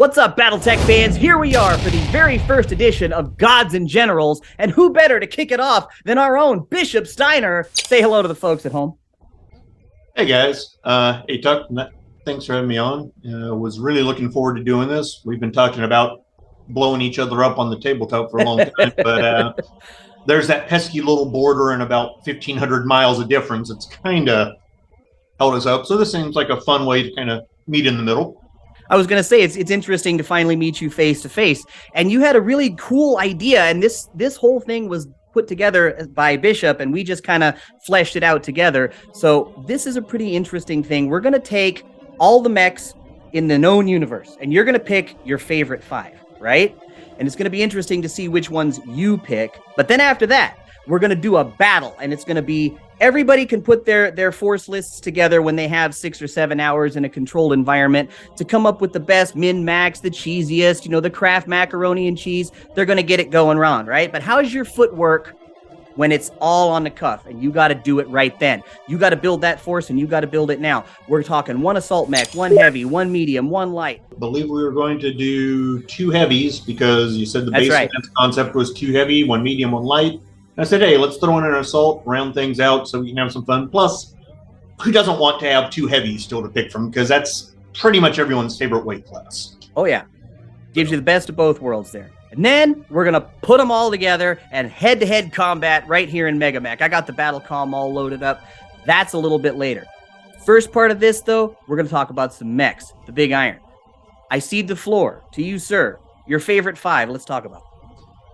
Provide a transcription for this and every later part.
What's up, Battletech fans? Here we are for the very first edition of Gods and Generals, and who better to kick it off than our own Bishop Steiner? Say hello to the folks at home. Hey guys, hey Tuck, thanks for having me on. Was really looking forward to doing this. We've been talking about blowing each other up on the tabletop for a long time, but there's that pesky little border and about 1,500 miles of difference. It's kind of held us up. So this seems like a fun way to kind of meet in the middle. I was going to say, it's interesting to finally meet you face to face, and you had a really cool idea, and this whole thing was put together by Bishop, and we just kind of fleshed it out together. So this is a pretty interesting thing. We're going to take all the mechs in the known universe, and you're going to pick your favorite 5, right? And it's going to be interesting to see which ones you pick. But then after that, we're going to do a battle, and it's going to be everybody can put their force lists together when they have 6 or 7 hours in a controlled environment to come up with the best min-max, the cheesiest, the Kraft macaroni and cheese. They're going to get it going round, right? But how's your footwork when it's all on the cuff and you got to do it right then? You got to build that force and you got to build it now. We're talking 1 assault mech, 1 heavy, 1 medium, 1 light. I believe we were going to do 2 heavies because you said the basic concept was 2 heavy, 1 medium, 1 light. I said, hey, let's throw in an assault, round things out so we can have some fun. Plus, who doesn't want to have 2 heavies still to pick from? Because that's pretty much everyone's favorite weight class. Oh, yeah. Gives you the best of both worlds there. And then we're going to put them all together and head-to-head combat right here in MegaMek. I got the battle comm all loaded up. That's a little bit later. First part of this, though, we're going to talk about some mechs, the big iron. I cede the floor to you, sir. Your favorite 5. Let's talk about it.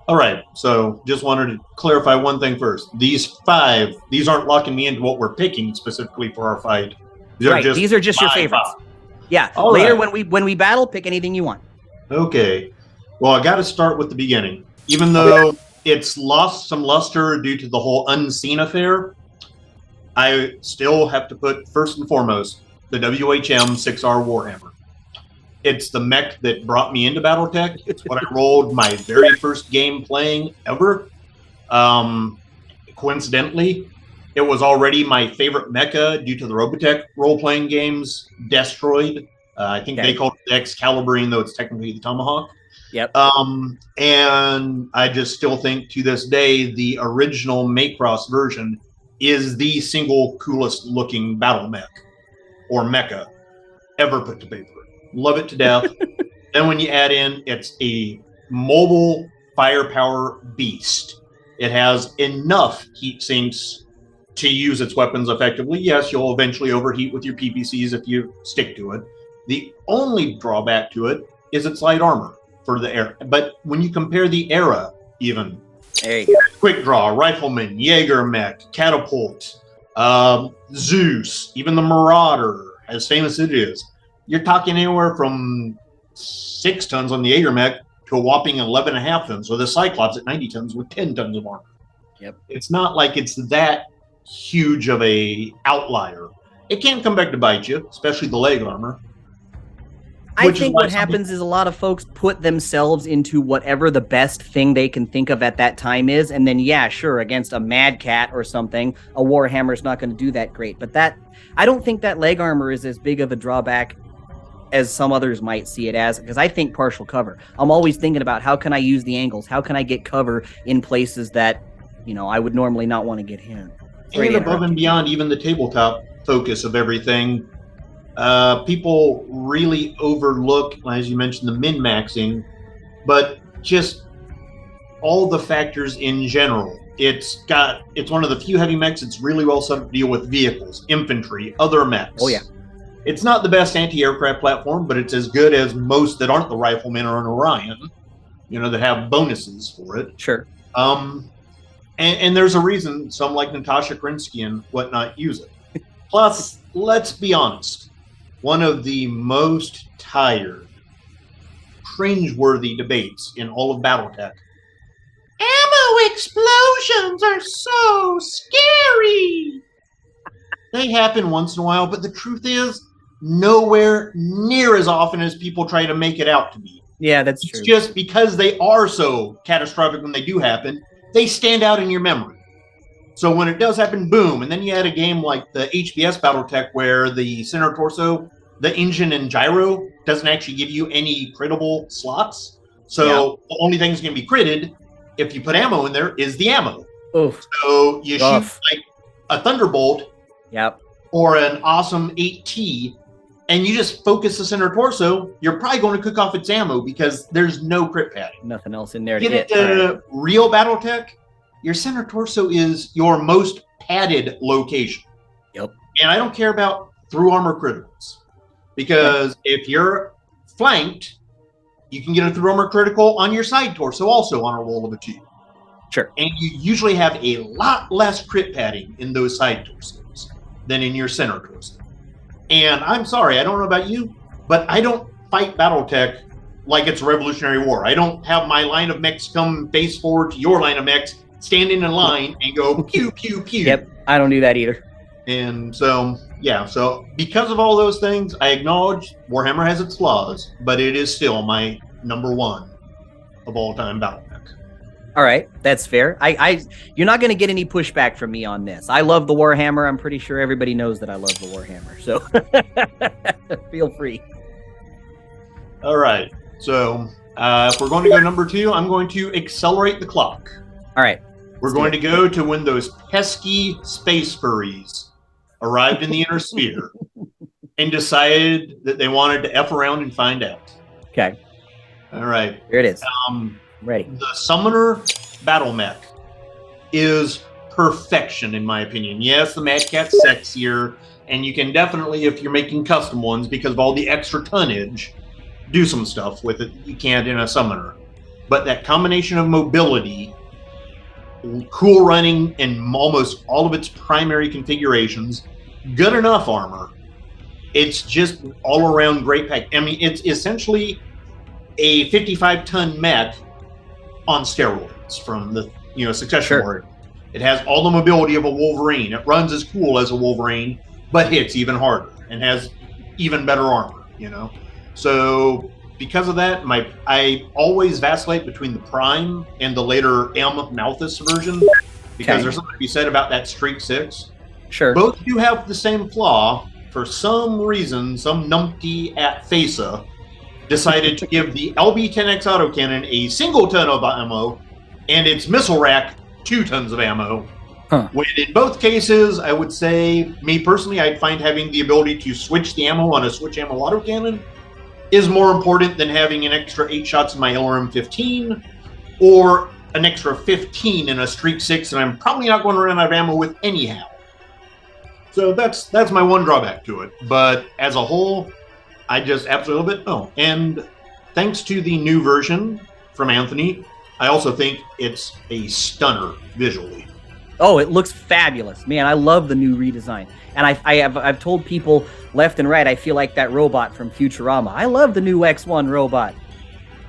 All right, so just wanted to clarify one thing first. These 5, these aren't locking me into what we're picking specifically for our fight. These are just your favorites. 5. Yeah, all later right. when we battle, pick anything you want. Okay. Well, I got to start with the beginning. Even though it's lost some luster due to the whole unseen affair, I still have to put first and foremost the WHM 6R Warhammer. It's the mech that brought me into Battletech. It's what I rolled my very first game playing ever. Coincidentally, it was already my favorite mecha due to the Robotech role-playing games, Destroyed. I think they called it the Excalibur, even though it's technically the Tomahawk. Yep. And I just still think to this day, the original Macross version is the single coolest looking battle mech or mecha ever put to paper. Love it to death. Then when you add in, it's a mobile firepower beast. It has enough heat sinks to use its weapons effectively. Yes, you'll eventually overheat with your PPCs if you stick to it. The only drawback to it is its light armor for the era. But when you compare the era, even quick draw, rifleman, MegaMek, catapult, Zeus, even the Marauder, as famous as it is, you're talking anywhere from 6 tons on the MegaMek to a whopping 11.5 tons, or the Cyclops at 90 tons with 10 tons of armor. Yep. It's not like it's that huge of a outlier. It can come back to bite you, especially the leg armor. I think what happens is a lot of folks put themselves into whatever the best thing they can think of at that time is, and then, yeah, sure, against a Mad Cat or something, a Warhammer's not going to do that great. But I don't think that leg armor is as big of a drawback as some others might see it as, because I think partial cover. I'm always thinking about how can I use the angles? How can I get cover in places that, I would normally not want to get hit? And above and beyond even the tabletop focus of everything, people really overlook, as you mentioned, the min-maxing, but just all the factors in general. It's one of the few heavy mechs that's really well set up to deal with vehicles, infantry, other mechs. Oh, yeah. It's not the best anti-aircraft platform, but it's as good as most that aren't the Rifleman or an Orion, that have bonuses for it. Sure. And there's a reason some like Natasha Krinsky and whatnot use it. Plus, let's be honest, one of the most tired, cringeworthy debates in all of Battletech. Ammo explosions are so scary. They happen once in a while, but the truth is, nowhere near as often as people try to make it out to be. Yeah, that's true. It's just because they are so catastrophic when they do happen, they stand out in your memory. So when it does happen, boom. And then you had a game like the HBS Battletech where the center torso, the engine and gyro doesn't actually give you any crittable slots. So the only thing that's going to be critted if you put ammo in there is the ammo. Oof. So you shoot like a Thunderbolt or an awesome 8T, and you just focus the center torso, you're probably going to cook off its ammo because there's no crit padding. Nothing else in there to get into real Battletech, your center torso is your most padded location. Yep. And I don't care about through armor criticals, because if you're flanked, you can get a through armor critical on your side torso also on a roll of a 2. Sure. And you usually have a lot less crit padding in those side torsos than in your center torso. And I'm sorry, I don't know about you, but I don't fight Battletech like it's Revolutionary War. I don't have my line of mechs come face forward to your line of mechs, stand in a line and go pew, pew, pew. Yep, I don't do that either. And so, so because of all those things, I acknowledge Warhammer has its flaws, but it is still my number 1 of all time Battletech. All right, that's fair. You're not going to get any pushback from me on this. I love the Warhammer. I'm pretty sure everybody knows that I love the Warhammer. So feel free. All right. So if we're going to go number 2, I'm going to accelerate the clock. All right. We're going to go to when those pesky space furries arrived in the inner sphere and decided that they wanted to F around and find out. Okay. All right. Here it is. Ready. The Summoner Battle Mech is perfection, in my opinion. Yes, the Mad Cat's sexier, and you can definitely, if you're making custom ones, because of all the extra tonnage, do some stuff with it you can't in a Summoner. But that combination of mobility, cool running in almost all of its primary configurations, good enough armor, it's just all around great pack. I mean, it's essentially a 55-ton mech on steroids from the Succession Warrior. It has all the mobility of a Wolverine. It runs as cool as a Wolverine, but hits even harder and has even better armor. So because of that, I always vacillate between the Prime and the later M Malthus version, because there's something to be said about that Streak 6. Sure. Both do have the same flaw. For some reason, some numpty at FASA decided to give the LB-10X autocannon a single ton of ammo and its missile rack 2 tons of ammo. When in both cases, I would say, me personally, I'd find having the ability to switch the ammo on a switch ammo autocannon is more important than having an extra 8 shots in my LRM-15 or an extra 15 in a Streak 6, and I'm probably not going to run out of ammo with anyhow. So that's my one drawback to it. But as a whole, I just absolutely love it. Oh, and thanks to the new version from Anthony, I also think it's a stunner visually. Oh, it looks fabulous. Man, I love the new redesign. And I've told people left and right, I feel like that robot from Futurama. I love the new X1 robot.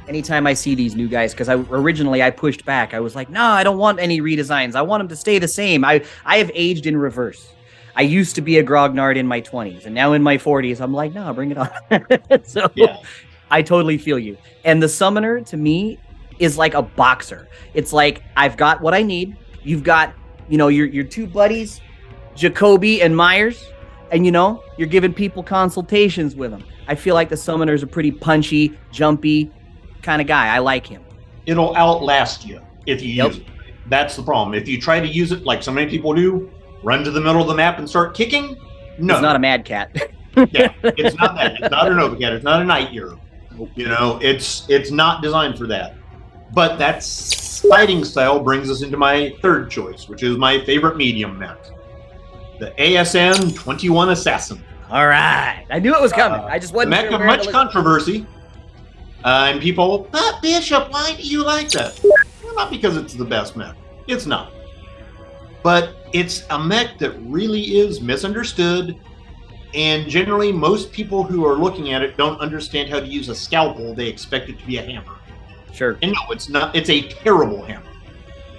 Anytime I see these new guys, because originally I pushed back. I was like, no, I don't want any redesigns. I want them to stay the same. I have aged in reverse. I used to be a grognard in my 20s, and now in my 40s, I'm like, no, bring it on. So I totally feel you. And the Summoner, to me, is like a boxer. It's like, I've got what I need. You've got, your 2 buddies, Jacoby and Myers, and, you're giving people consultations with them. I feel like the Summoner's a pretty punchy, jumpy kind of guy. I like him. It'll outlast you if you use it. That's the problem. If you try to use it like so many people do, run to the middle of the map and start kicking, no. It's not a Mad Cat. It's not that. It's not an Overcat. It's not a Night Hero. It's not designed for that. But that fighting style brings us into my third choice, which is my favorite medium mech, the ASN 21 Assassin. All right. I knew it was coming. I just wasn't sure. Mech of much controversy. And people, but Bishop, why do you like that? Well, not because it's the best mech. It's not. But it's a mech that really is misunderstood, and generally most people who are looking at it don't understand how to use a scalpel. They expect it to be a hammer. Sure. And no, it's not. It's a terrible hammer.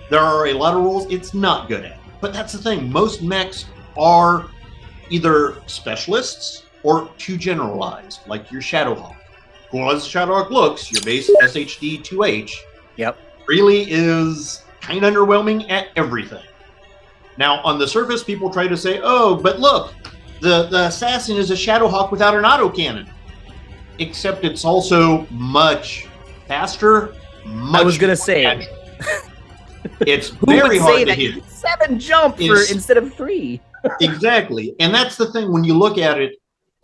There are a lot of rules it's not good at. But that's the thing. Most mechs are either specialists or too generalized, like your Shadowhawk. Cool as Shadowhawk looks, your base SHD 2H really is kind of underwhelming at everything. Now, on the surface, people try to say, oh, but look, the Assassin is a Shadowhawk without an autocannon. except it's also much faster. I was gonna say, agile. It's who very would hard say to that hit. 7 jump instead of 3? Exactly, and that's the thing. When you look at it,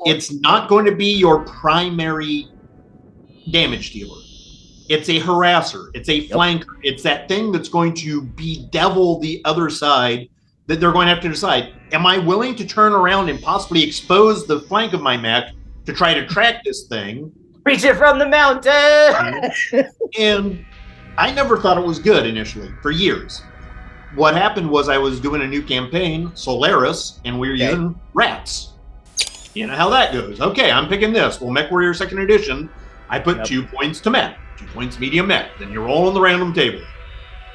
it's not going to be your primary damage dealer. It's a harasser. It's a flanker. It's that thing that's going to bedevil the other side that they're going to have to decide, am I willing to turn around and possibly expose the flank of my mech to try to track this thing? Reach it from the mountain! And I never thought it was good initially, for years. What happened was I was doing a new campaign, Solaris, and we were using rats. You know how that goes. Okay, I'm picking this. Well, Mech Warrior 2nd Edition, I put 2 points to mech, 2 points medium mech. Then you roll on the random table.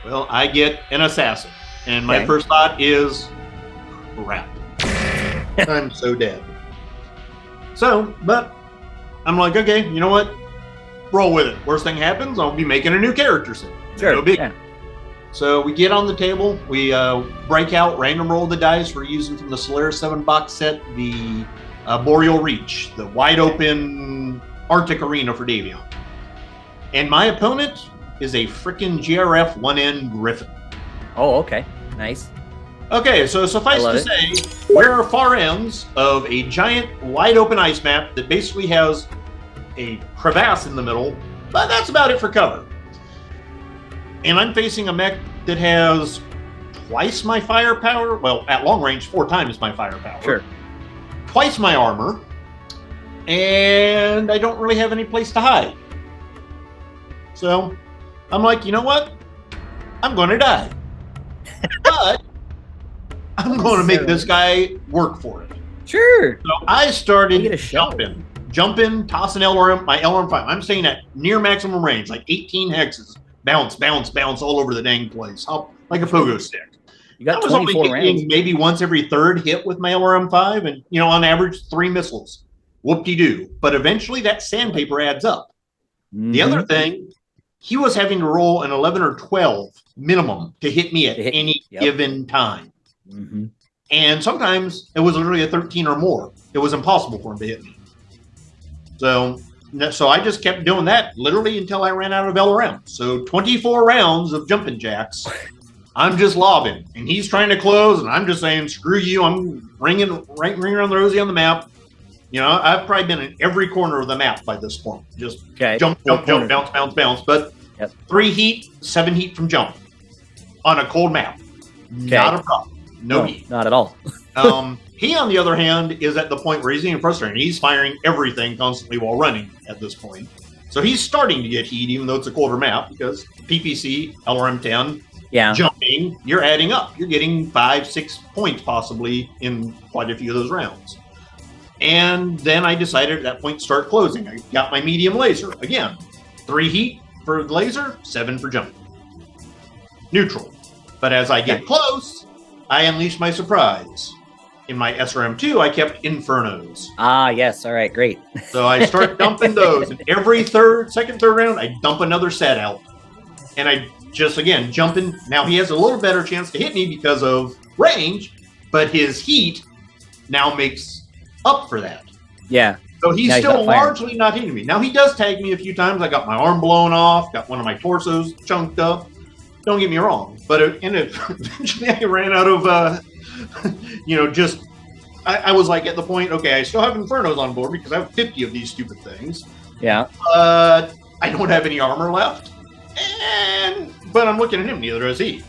Well, I get an assassin. And my first thought is, crap. I'm so dead. So, but I'm like, okay, you know what? Roll with it. Worst thing happens, I'll be making a new character set. Sure. No big. Yeah. So we get on the table, we break out, random roll the dice. We're using from the Solaris 7 box set the Boreal Reach, the wide open Arctic arena for Davion. And my opponent is a frickin' GRF 1N Griffin. Oh, okay. Nice. Okay, so suffice to say, we're at far ends of a giant wide open ice map that basically has a crevasse in the middle, but that's about it for cover. And I'm facing a mech that has twice my firepower. Well, at long range, 4 times my firepower. Sure. Twice my armor. And I don't really have any place to hide. So I'm like, you know what? I'm going to die. But I'm going to make this guy work for it. Sure. So I started jumping, tossing my LRM-5. I'm staying at near maximum range, like 18 hexes. Bounce, bounce, bounce all over the dang place, like a pogo stick. You got I was only hitting maybe once every 3rd hit with my LRM-5, and on average 3 missiles. Whoop-de-doo. But eventually that sandpaper adds up. Mm-hmm. The other thing, he was having to roll an 11 or 12 minimum to hit me at any given time. Mm-hmm. And sometimes it was literally a 13 or more. It was impossible for him to hit me. So I just kept doing that literally until I ran out of LRM. So 24 rounds of jumping jacks. I'm just lobbing, and he's trying to close, and I'm just saying, screw you. I'm ringing around the rosy on the map. I've probably been in every corner of the map by this point. Just jump, bounce. But 3 heat, 7 heat from jump on a cold map. Okay. Not a problem. No heat. Not at all. He, on the other hand, is at the point where he's getting frustrated. He's firing everything constantly while running at this point. So he's starting to get heat, even though it's a colder map, because PPC, LRM-10, jumping, you're adding up. You're getting 5-6 points possibly in quite a few of those rounds. And then I decided at that point to start closing. I got my medium laser. Again, 3 heat for the laser, 7 for jumping. Neutral. But as I get close, I unleash my surprise. In my SRM2, I kept Infernos. Ah, yes. All right, great. So I start dumping those. And every third round, I dump another set out. And I just, again, jumping. Now he has a little better chance to hit me because of range, but his heat now makes up for that. Yeah. So he's still largely not hitting me. Now he does tag me a few times. I got my arm blown off, got one of my torsos chunked up. Don't get me wrong. But eventually I ran out of... I was like at the point, okay, I still have Infernos on board because I have 50 of these stupid things. Yeah. I don't have any armor left. But I'm looking at him, neither does he.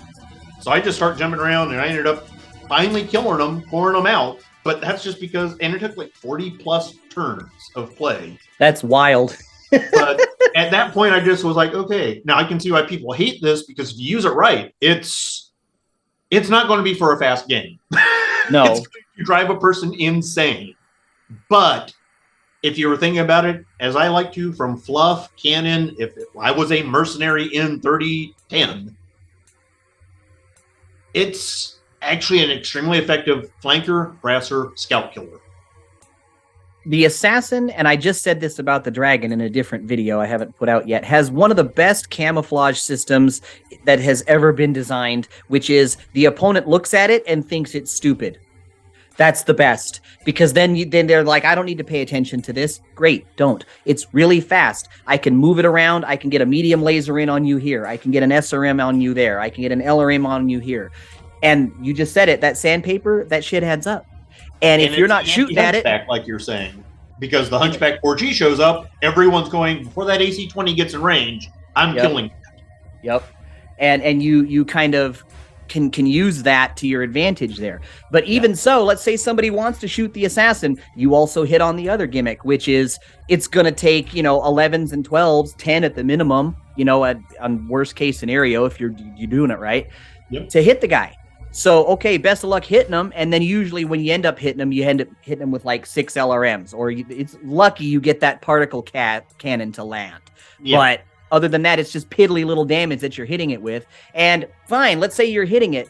So I just start jumping around, and I ended up finally killing them, pouring them out. But that's just because, and it took like 40 plus turns of play. That's wild. But at that point, I just was like, okay, now I can see why people hate this, because if you use it right, it's not going to be for a fast game. No. It's going to drive a person insane. But if you were thinking about it, as I like to, from fluff, canon, if I was a mercenary in 3010, it's actually an extremely effective flanker, harasser, scout killer. The assassin, and I just said this about the dragon in a different video I haven't put out yet, has one of the best camouflage systems that has ever been designed, which is the opponent looks at it and thinks it's stupid. That's the best, because then they're like, I don't need to pay attention to this. Great, don't. It's really fast. I can move it around. I can get a medium laser in on you here. I can get an SRM on you there. I can get an LRM on you here. And you just said it, that sandpaper, that shit adds up. And if you're not shooting at it, like you're saying, because the Hunchback 4G shows up, everyone's going, before that AC-20 gets in range, I'm killing it. Yep. And you kind of can use that to your advantage there. But even so, let's say somebody wants to shoot the assassin, you also hit on the other gimmick, which is it's going to take, 11s and 12s, 10 at the minimum, on worst case scenario, if you're doing it right, to hit the guy. So, okay, best of luck hitting them. And then usually when you end up hitting them, you end up hitting them with like 6 LRMs, or it's lucky you get that particle cannon to land. Yeah. But other than that, it's just piddly little damage that you're hitting it with. And fine, let's say you're hitting it.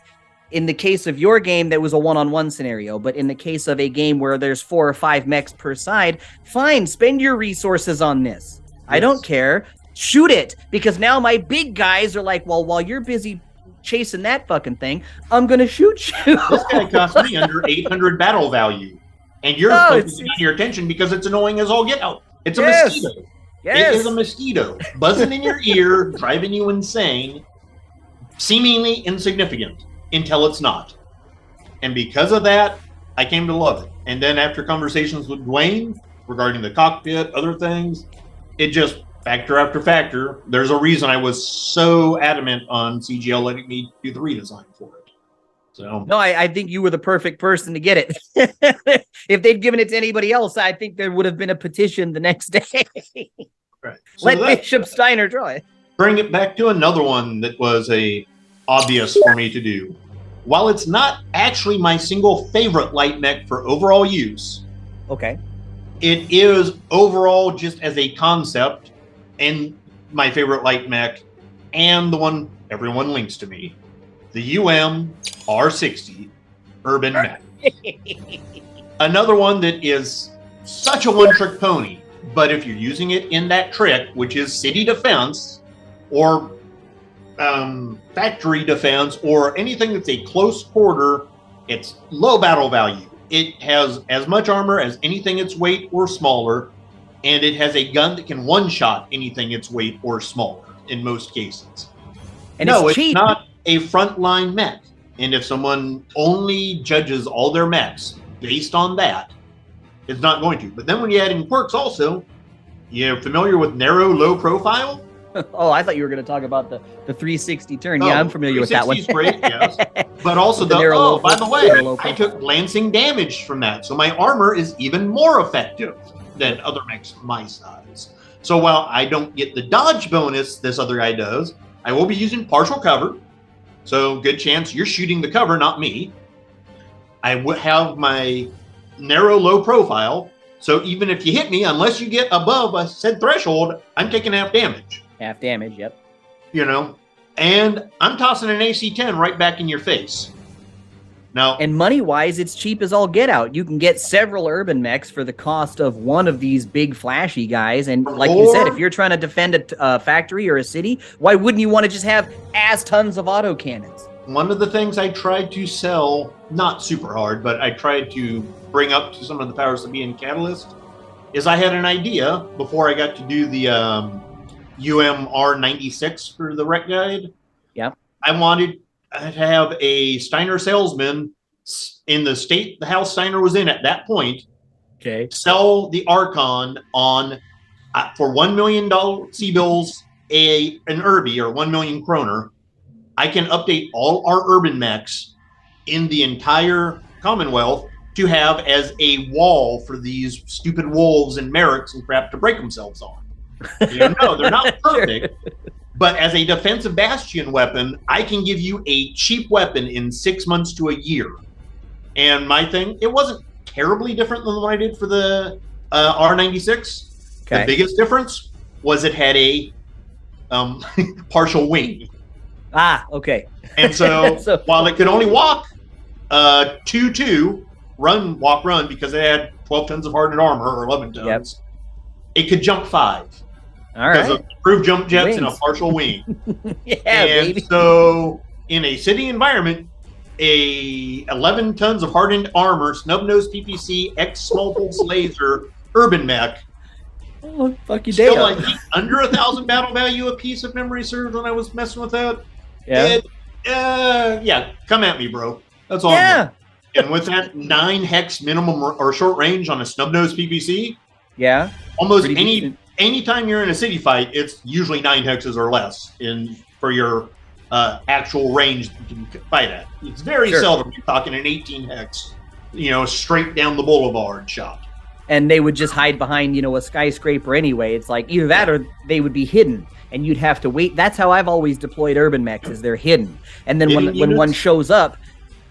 In the case of your game, that was a one-on-one scenario. But in the case of a game where there's 4 or 5 mechs per side, fine, spend your resources on this. Yes. I don't care. Shoot it. Because now my big guys are like, well, while you're busy chasing that fucking thing, I'm going to shoot you. This guy cost me under 800 battle value. And you're focusing on your attention because it's annoying as all get out. It's a mosquito. Yes. It is a mosquito buzzing in your ear, driving you insane, seemingly insignificant until it's not. And because of that, I came to love it. And then after conversations with Dwayne regarding the cockpit, other things, it just factor after factor. There's a reason I was so adamant on CGL letting me do the redesign for it. So no, I think you were the perfect person to get it. If they'd given it to anybody else, I think there would have been a petition the next day. Right. So let Bishop Steiner draw it. Bring it back to another one that was obvious for me to do. While it's not actually my single favorite light mech for overall use, okay, it is overall just as a concept and my favorite light mech, and the one everyone links to me, the R60 Urban Mech. Another one that is such a one-trick pony, but if you're using it in that trick, which is city defense or factory defense or anything that's a close quarter, it's low battle value. It has as much armor as anything its weight or smaller, and it has a gun that can one-shot anything its weight or smaller in most cases. And it's not a frontline mech. And if someone only judges all their mechs based on that, it's not going to. But then when you add in quirks also, you're familiar with narrow, low profile? Oh, I thought you were going to talk about the 360 turn. Yeah, I'm familiar with that one. Great, yes. But also by the way, I took glancing damage from that. So my armor is even more effective than other mechs my size. So while I don't get the dodge bonus this other guy does, I will be using partial cover. So good chance you're shooting the cover, not me. I would have my narrow, low profile. So even if you hit me, unless you get above a said threshold, I'm taking half damage. Half damage, yep. And I'm tossing an AC-10 right back in your face. Now, and money-wise, it's cheap as all get out. You can get several urban mechs for the cost of one of these big flashy guys. And like you said, if you're trying to defend a factory or a city, why wouldn't you want to just have tons of auto cannons? One of the things I tried to sell, not super hard, but I tried to bring up to some of the powers that be in Catalyst, is I had an idea before I got to do the UMR96 for the rec guide. Yeah. I wanted to have a Steiner salesman in the state the house Steiner was in at that point. Okay. Sell the Archon on for $1 million C-bills, an Irby or 1 million kroner. I can update all our urban mechs in the entire Commonwealth to have as a wall for these stupid wolves and merrics and crap to break themselves on. No, they're not perfect. Sure. But as a defensive bastion weapon, I can give you a cheap weapon in 6 months to a year. And my thing, it wasn't terribly different than what I did for the R96. Okay. The biggest difference was it had a partial wing. Ah, okay. And so, while it could only walk 2-2, walk, run, because it had 12 tons of hardened armor, or 11 tons, it could jump 5. All right. Because of improved jump jets and a partial wing. Yeah, and baby. So, in a city environment, a 11 tons of hardened armor, snub-nosed PPC, X small pulse laser, urban mech. Oh, fuck you, Still Davion. like under 1,000 battle value a piece of memory served when I was messing with that. Yeah. Yeah, come at me, bro. That's all. Yeah. And with that 9 hex minimum or short range on a snub-nosed PPC, Yeah. almost Pretty decent. anytime you're in a city fight, it's usually 9 hexes or less for your actual range you can fight at. It's very seldom you're talking an 18 hex, straight down the boulevard shot. And they would just hide behind, a skyscraper anyway. It's like either that or they would be hidden, and you'd have to wait. That's how I've always deployed urban mechs, is they're hidden. And then when one shows up,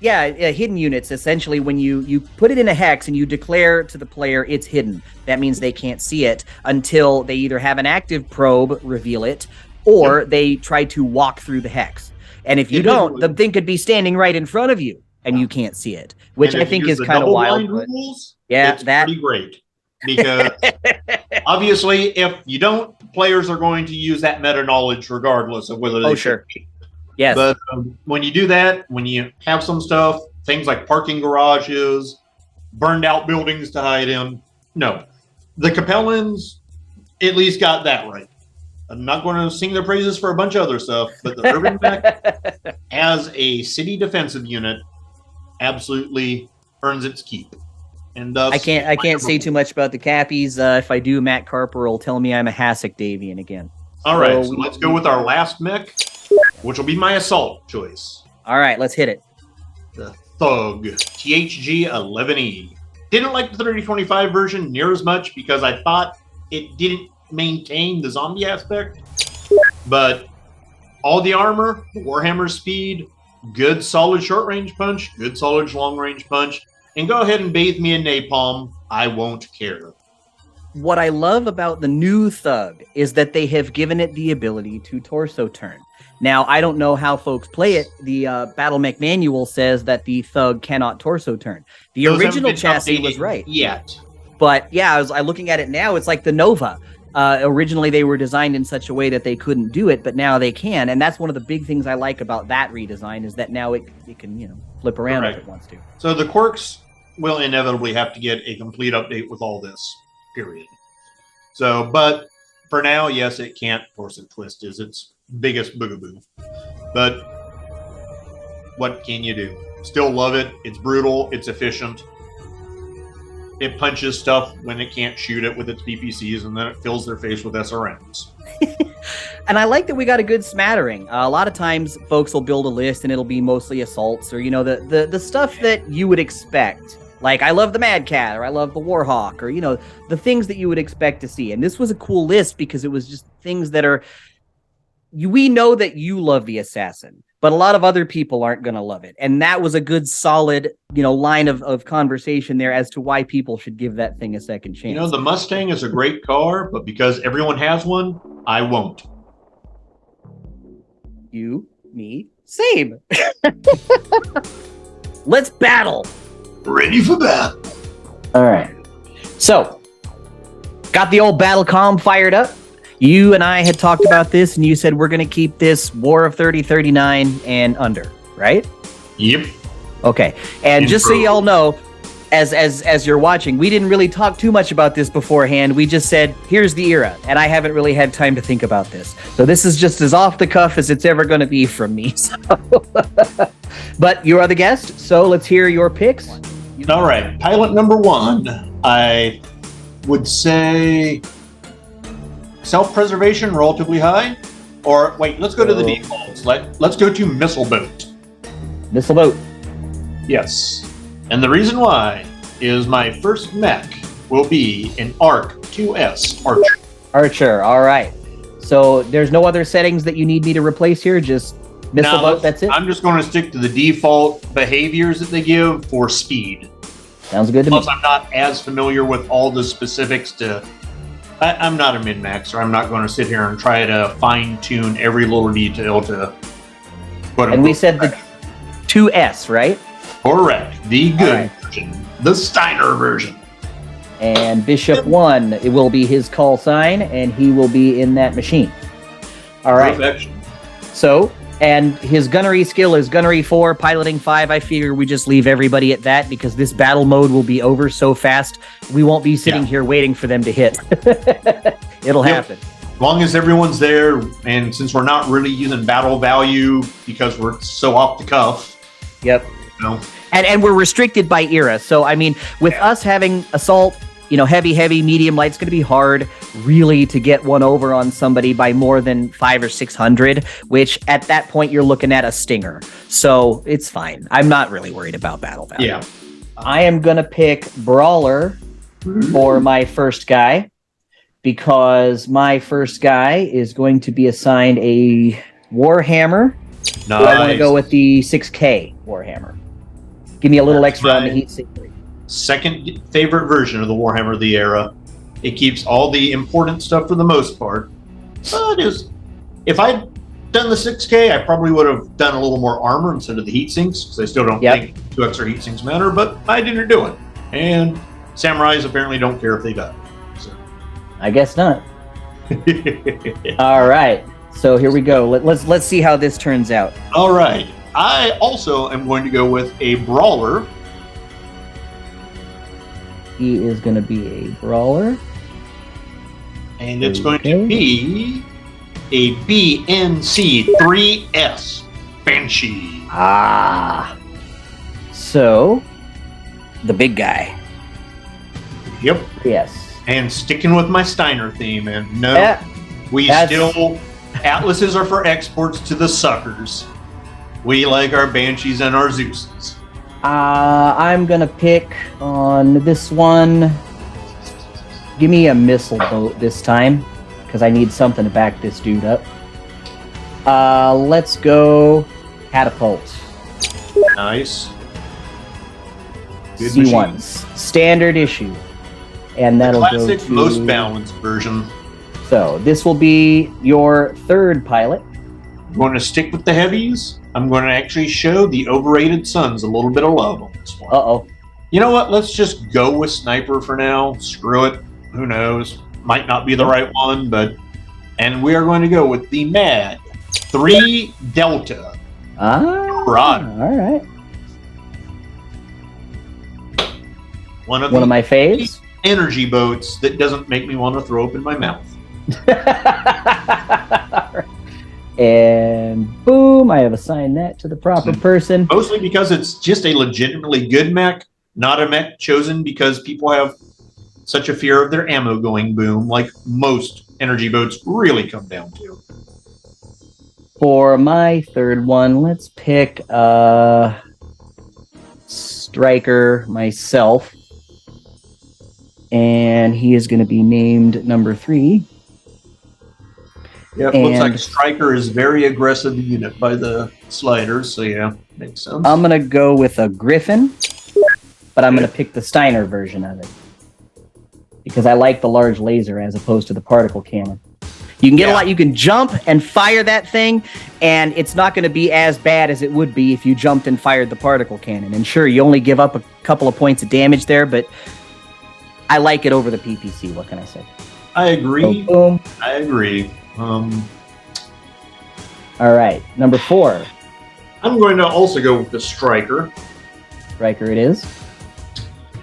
hidden units, essentially, when you put it in a hex and you declare to the player it's hidden, that means they can't see it until they either have an active probe reveal it, or they try to walk through the hex. And if you don't, the thing could be standing right in front of you, and you can't see it, which I think is kind of wild. Rules, it's pretty great. Because obviously, if you don't, players are going to use that meta knowledge regardless of whether they should be. Yes. But when you do that, when you have some stuff, things like parking garages, burned out buildings to hide in, no. The Capellans at least got that right. I'm not going to sing their praises for a bunch of other stuff, but the Urban Mech as a city defensive unit absolutely earns its keep. And I can't say too much about the Cappies. If I do, Matt Carper will tell me I'm a Hasek Davion again. All right, so let's go with our last mech, which will be my assault choice. All right, let's hit it. The Thug THG-11E. Didn't like the 3025 version near as much because I thought it didn't maintain the zombie aspect. But all the armor, the Warhammer speed, good solid short range punch, good solid long range punch, and go ahead and bathe me in napalm. I won't care. What I love about the new Thug is that they have given it the ability to torso turn. Now, I don't know how folks play it. The Battle Mech manual says that the Thug cannot torso turn. The original chassis was right. Yet. But yeah, I looking at it now, it's like the Nova. Originally, they were designed in such a way that they couldn't do it, but now they can. And that's one of the big things I like about that redesign is that now it can, flip around if it wants to. So the quirks will inevitably have to get a complete update with all this, period. So, but for now, yes, it can't torso twist is its biggest boogaboo. But what can you do? Still love it. It's brutal. It's efficient. It punches stuff when it can't shoot it with its PPCs, and then it fills their face with SRMs. And I like that we got a good smattering. A lot of times, folks will build a list, and it'll be mostly assaults, or the stuff that you would expect. Like, I love the Mad Cat, or I love the Warhawk, or the things that you would expect to see. And this was a cool list because it was just things that are. We know that you love the Assassin, but a lot of other people aren't going to love it. And that was a good, solid, line of conversation there as to why people should give that thing a second chance. The Mustang is a great car, but because everyone has one, I won't. You, me, same. Let's battle. Ready for battle. All right. So, got the old battle comm fired up. You and I had talked about this, and you said we're going to keep this War of 3039 and under, right? Yep. Okay. And just so y'all know, as you're watching, we didn't really talk too much about this beforehand. We just said, here's the era, and I haven't really had time to think about this. So this is just as off the cuff as it's ever going to be from me. So. But you are the guest, so let's hear your picks. All right. Pilot number 1, I would say self-preservation relatively high. Or wait, let's go to the defaults. Let's go to missile boat. Missile boat. Yes. And the reason why is my first mech will be an ARC 2S Archer. Archer, all right. So there's no other settings that you need me to replace here, just missile boat, that's it? I'm just going to stick to the default behaviors that they give for speed. Sounds good to me. Plus, I'm not as familiar with all the specifics to... I'm not a min-maxer. I'm not going to sit here and try to fine-tune every little detail to... And we said the 2S, right? Correct. The good version. The Steiner version. And Bishop 1, it will be his call sign, and he will be in that machine. All right. Perfection. So, And his gunnery skill is gunnery 4, piloting 5. I figure we just leave everybody at that because this battle mode will be over so fast. We won't be sitting here waiting for them to hit. It'll happen. As long as everyone's there, and since we're not really using battle value because we're so off the cuff. Yep. You know. And we're restricted by era. So, I mean, with us having assault, heavy, medium, light, it's going to be hard really to get one over on somebody by more than 500 or 600, which at that point you're looking at a stinger. So it's fine. I'm not really worried about battle value. Yeah. I am going to pick Brawler for my first guy because my first guy is going to be assigned a Warhammer. Nice. I want to go with the 6K Warhammer. Give me a little extra on the heat sink. Second favorite version of the Warhammer of the era. It keeps all the important stuff for the most part. But if I'd done the 6K, I probably would have done a little more armor instead of the heat sinks, because I still don't think 2 extra heat sinks matter, but I didn't do it. And samurais apparently don't care if they die. So. I guess not. All right. So here we go. Let's see how this turns out. All right. I also am going to go with a Brawler. He is going to be a Brawler. And it's going to be a BNC3S Banshee. Ah. So, the big guy. Yep. Yes. And sticking with my Steiner theme. And no, Atlases are for exports to the suckers. We like our Banshees and our Zeuses. I'm going to pick on this one. Give me a missile boat this time, because I need something to back this dude up. Let's go catapult. Nice. Good C1s. Standard issue. And that'll go classic, to... most balanced version. So, this will be your third pilot. I'm going to stick with the heavies. I'm going to actually show the overrated sons a little bit of love on this one. Uh-oh. You know what? Let's just go with Sniper for now. Screw it. Who knows? Might not be the right one, but... And we are going to go with the MAD 3 Delta. Ah, Rod. all right. One of my faves. Energy boats that doesn't make me want to throw up in my mouth. And boom, I have assigned that to the proper person. Mostly because it's just a legitimately good mech, not a mech chosen because people have such a fear of their ammo going boom, like most energy boats really come down to. For my third one, let's pick Striker myself. And he is going to be named number 3. Yeah, it looks like Striker is very aggressive unit by the sliders, so yeah, makes sense. I'm going to go with a Griffin, but I'm going to pick the Steiner version of it. Because I like the large laser as opposed to the particle cannon. You can get a lot, you can jump and fire that thing, and it's not going to be as bad as it would be if you jumped and fired the particle cannon. And sure, you only give up a couple of points of damage there, but I like it over the PPC, what can I say? I agree. So, boom. I agree. All right, number 4. I'm going to also go with the Striker. Striker it is.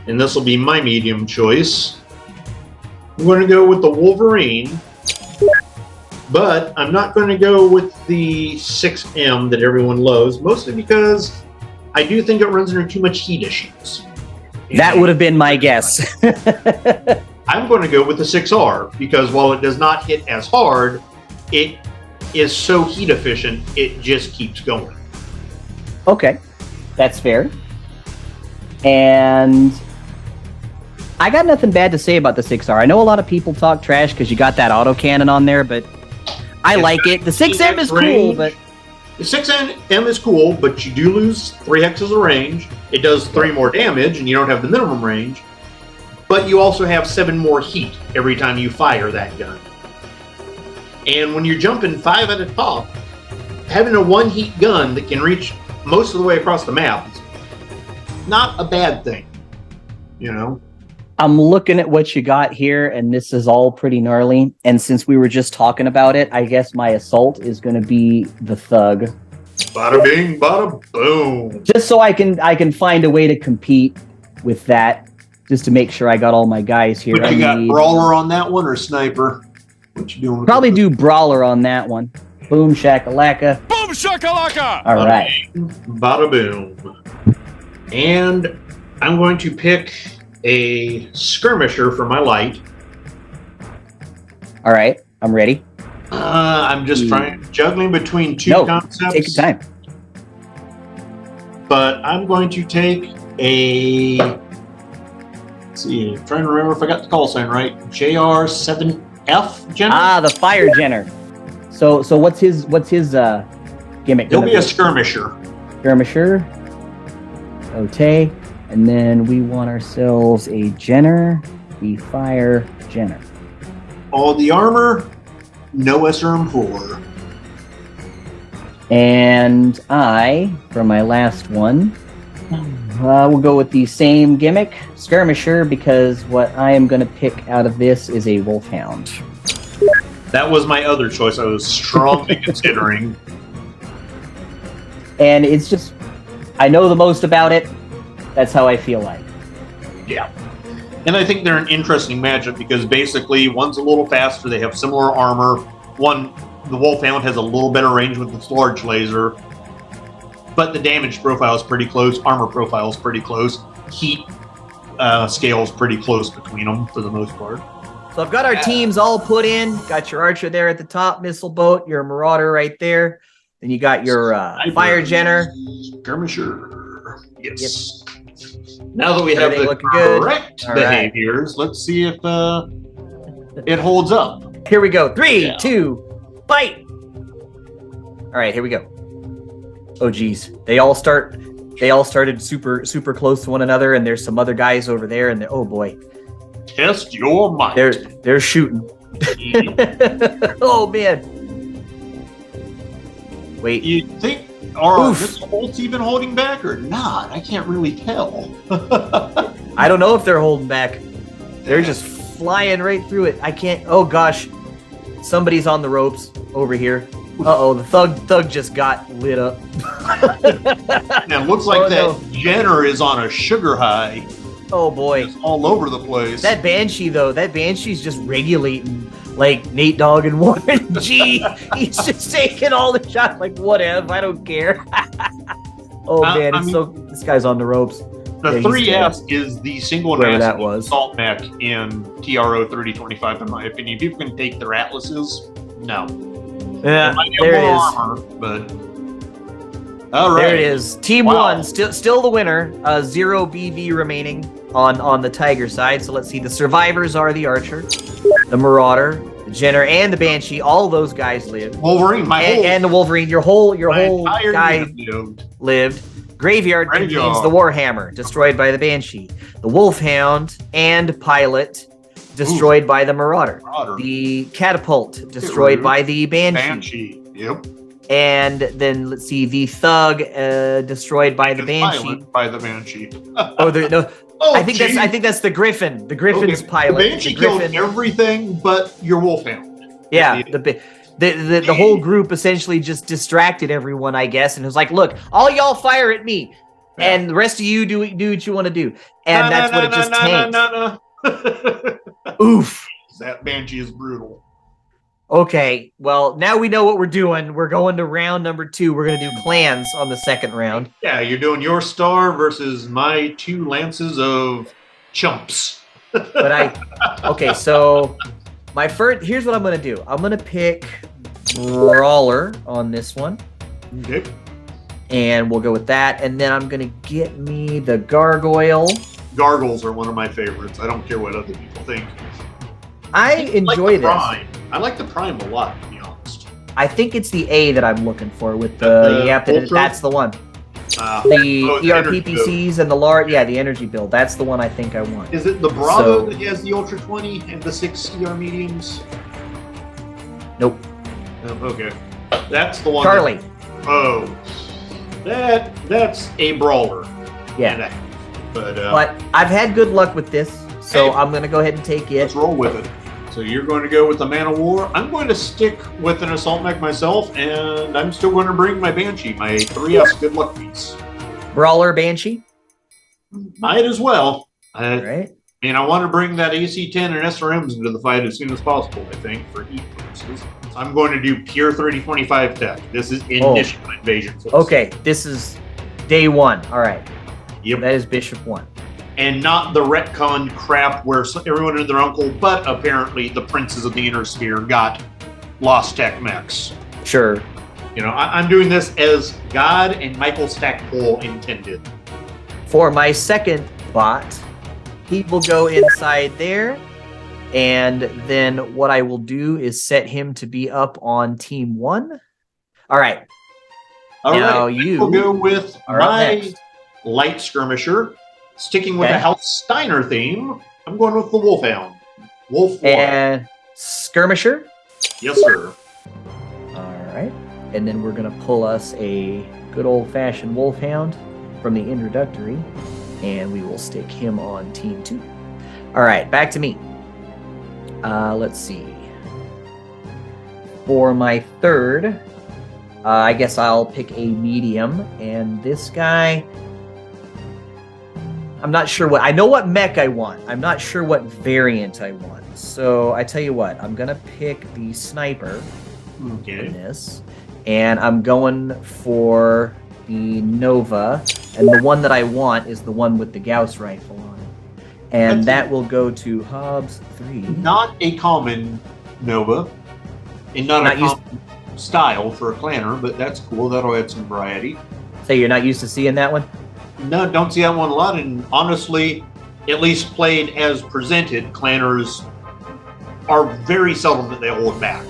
And this will be my medium choice. I'm going to go with the Wolverine. But I'm not going to go with the 6M that everyone loves, mostly because I do think it runs into too much heat issues. That would have been my guess. I'm going to go with the 6R because while it does not hit as hard, it is so heat efficient, it just keeps going. Okay, that's fair. And I got nothing bad to say about the 6R. I know a lot of people talk trash because you got that autocannon on there, but I like it. The 6M is cool, but... The 6M is cool, but you do lose 3 hexes of range. It does 3 more damage, and you don't have the minimum range. But you also have 7 more heat every time you fire that gun. And when you're jumping 5 at a top, having a 1-heat gun that can reach most of the way across the map is not a bad thing, you know? I'm looking at what you got here, and this is all pretty gnarly. And since we were just talking about it, I guess my assault is going to be the Thug. Bada bing, bada boom. Just so I can find a way to compete with that, just to make sure I got all my guys here. But you got brawler on that one or sniper? What you doing? Probably do brawler on that one. Boom shakalaka. Boom shakalaka! All right. Bada boom. And I'm going to pick a skirmisher for my light. All right. I'm ready. I'm just juggling between two concepts. Take your time. But I'm going to take a. Let's see, I'm trying to remember if I got the call sign right. JR7F General. Ah, the fire Jenner. So what's his gimmick? He'll be a skirmisher. Skirmisher. Okay. And then we want ourselves a Jenner, the fire Jenner. All the armor, no SRM4. And I, for my last one, we'll go with the same gimmick, Skirmisher, because what I am going to pick out of this is a Wolfhound. That was my other choice I was strongly considering. And it's just, I know the most about it. That's how I feel like. Yeah. And I think they're an interesting matchup because basically one's a little faster, they have similar armor. The Wolfhound has a little better range with its large laser, but the damage profile is pretty close, armor profile is pretty close, heat scale is pretty close between them for the most part. So I've got our teams all put in. Got your Archer there at the top, Missile Boat, your Marauder right there. Then you got your Fire Jenner. Skirmisher. Yes. Yep. Now that we have the correct behaviors, let's see if it holds up. Here we go. 3, 2, fight! All right, here we go. Oh geez, they all started super close to one another, and there's some other guys over there, and oh boy, test your might. They're shooting. Oh man! Wait, you think? Are the Colts even holding back or not? I can't really tell. I don't know if they're holding back. They're just flying right through it. I can't. Oh gosh, somebody's on the ropes over here. Uh-oh, the thug just got lit up. Now it looks like Jenner is on a sugar high. Oh boy, it's all over the place. That Banshee though, that Banshee's just regulating. Like Nate Dogg and Warren G. He's just taking all the shots like, whatever, I don't care. Oh man, this guy's on the ropes. The 3F is the single that was assault mech in TRO 3025, in my opinion. People can take their atlases. No. Yeah, there it is. Armor, but all right. There it is. Team 1, still the winner. 0 BV remaining on the Tiger side. So let's see. The survivors are the Archer, the Marauder, the Jenner, and the Banshee. All those guys lived. Wolverine, and the Wolverine. Your whole guy lived. Graveyard contains the Warhammer, destroyed by the Banshee. The Wolfhound and Pilot, destroyed by the Marauder. The Catapult, destroyed by the Banshee. Yep. And then let's see, the Thug, destroyed by the Banshee. By the Banshee. I think that's the Griffin. The Griffin's pilot. The Banshee killed everything but your Wolfhound. Yeah, the whole group essentially just distracted everyone, I guess, and it was like, look, all y'all fire at me, and the rest of you do what you want to do, and that's what it just tanked. Oof. That Banshee is brutal. Okay, well, now we know what we're doing. We're going to round number 2. We're going to do clans on the second round. Yeah, you're doing your star versus my 2 lances of chumps. Okay, so here's what I'm going to do. I'm going to pick Brawler on this one. Okay. And we'll go with that. And then I'm going to get me the Gargoyle. Gargoyles are one of my favorites. I don't care what other people think. I enjoy this. Prime. I like the Prime a lot, to be honest. I think it's the A that I'm looking for with that's the one. The ERPPCs and the large, the energy build. That's the one I think I want. Is it the Bravo that has the Ultra 20 and the 6 CR mediums? Nope. Okay. That's the one. Charlie. That's a brawler. Yeah. But I've had good luck with this, so I'm going to go ahead and take it. Let's roll with it. So you're going to go with the Man of War. I'm going to stick with an Assault Mech myself, and I'm still going to bring my Banshee, my 3S Good Luck piece. Brawler Banshee? Might as well. Right. And I want to bring that AC-10 and SRMs into the fight as soon as possible, I think, for heat purposes. So I'm going to do pure 3025 tech. This is initial invasion. Okay, this is day one. All right. Yep. That is Bishop 1. And not the retcon crap where everyone and their uncle, but apparently the princes of the inner sphere got lost tech mechs. Sure. You know, I'm doing this as God and Michael Stackpole intended. For my second bot, he will go inside there, and then what I will do is set him to be up on team 1. All right. Now you will go with my light skirmisher. Sticking with the House Steiner theme, I'm going with the Wolfhound. Wolf 1. And skirmisher? Yes, sir. All right. And then we're going to pull us a good old-fashioned Wolfhound from the introductory, and we will stick him on team 2. All right, back to me. Let's see. For my third, I guess I'll pick a medium, and this guy, I'm not sure what, I know what mech I want. I'm not sure what variant I want. So I tell you what, I'm going to pick the sniper in this, and I'm going for the Nova, and the one that I want is the one with the Gauss rifle on it. And that will go to Hobbs 3. Not a common Nova, and not a common style for a clanner, but that's cool. That'll add some variety. So you're not used to seeing that one? No, don't see that one a lot, and honestly, at least played as presented, clanners are very seldom that they hold back.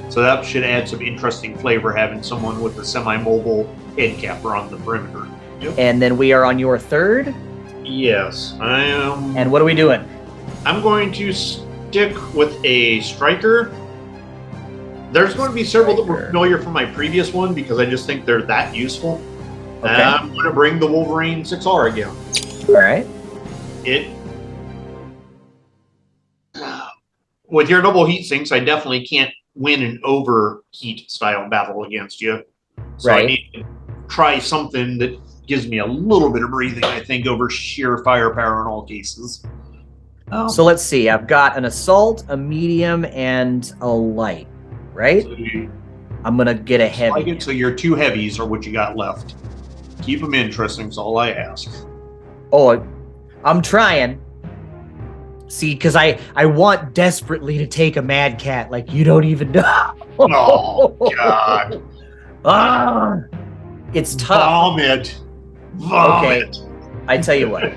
So that should add some interesting flavor, having someone with a semi-mobile head capper on the perimeter. Yep. And then we are on your third? Yes, I am. And what are we doing? I'm going to stick with a striker. There's going to be several that were familiar from my previous one because I just think they're that useful. Okay. I'm going to bring the Wolverine 6R again. All right. With your double heat sinks, I definitely can't win an overheat style battle against you. So I need to try something that gives me a little bit of breathing, I think, over sheer firepower in all cases. So let's see. I've got an assault, a medium, and a light, right? So I'm going to get a heavy. So your 2 heavies are what you got left. Keep them interesting is all I ask. Oh, I'm trying. See, because I want desperately to take a Mad Cat like you don't even know. Oh, God. It's tough. Vomit. Okay, I tell you what.